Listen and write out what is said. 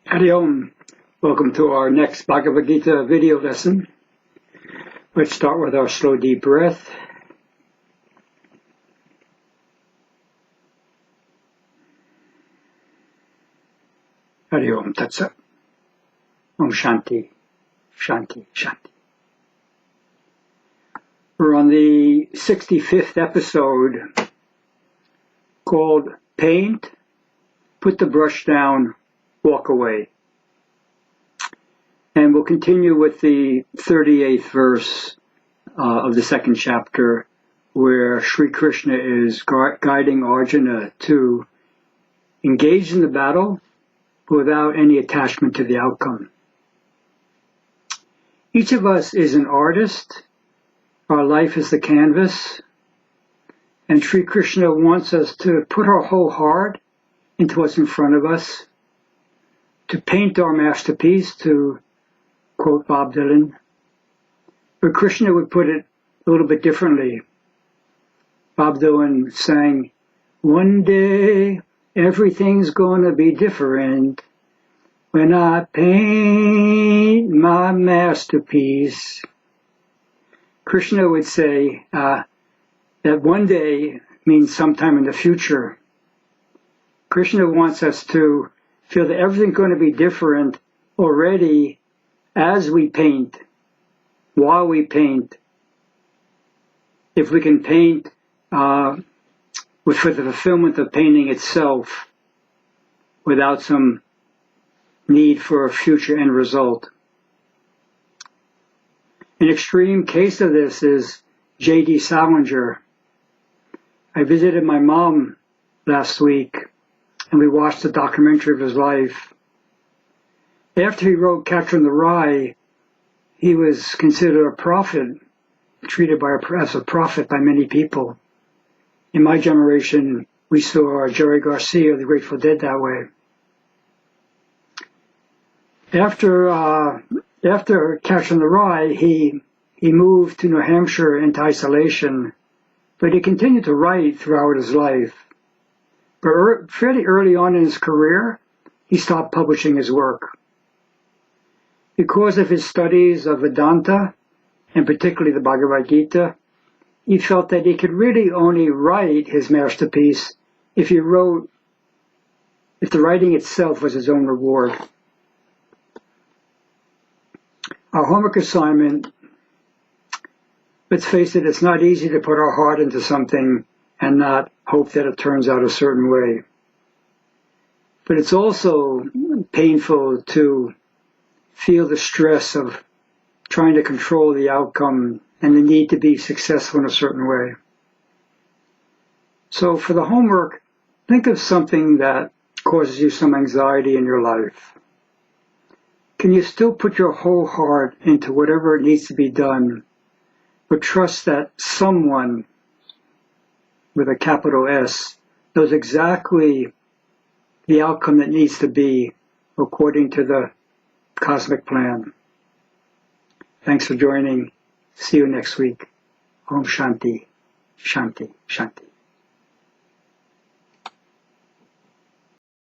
Hari Om. Welcome to our next Bhagavad Gita video lesson. Let's start with our slow deep breath. Hari Om Tat Sat. Om Shanti, Shanti, Shanti. We're on the 65th episode called Paint, Put the Brush Down, Walk Away. And we'll continue with the 38th verse of the second chapter, where Sri Krishna is guiding Arjuna to engage in the battle without any attachment to the outcome. Each of us is an artist. Our life is the canvas. And Sri Krishna wants us to put our whole heart into what's in front of us, to paint our masterpiece, to quote Bob Dylan. But Krishna would put it a little bit differently. Bob Dylan sang, "One day everything's gonna be different when I paint my masterpiece." Krishna would say that one day means sometime in the future. Krishna wants us to feel that everything's going to be different already as we paint, while we paint. If we can paint for the fulfillment of painting itself without some need for a future end result. An extreme case of this is J.D. Salinger. I visited my mom last week, and we watched a documentary of his life. After he wrote Catcher in the Rye, he was considered a prophet, treated as a prophet by many people. In my generation, we saw Jerry Garcia, the Grateful Dead, that way. After Catcher in the Rye, he moved to New Hampshire into isolation, but he continued to write throughout his life. But fairly early on in his career, he stopped publishing his work. Because of his studies of Vedanta, and particularly the Bhagavad Gita, he felt that he could really only write his masterpiece if the writing itself was his own reward. Our homework assignment, let's face it, it's not easy to put our heart into something and not hope that it turns out a certain way. But it's also painful to feel the stress of trying to control the outcome and the need to be successful in a certain way. So for the homework, think of something that causes you some anxiety in your life. Can you still put your whole heart into whatever needs to be done, but trust that someone, with a capital S, knows exactly the outcome that needs to be according to the cosmic plan? Thanks for joining. See you next week. Om Shanti, Shanti, Shanti.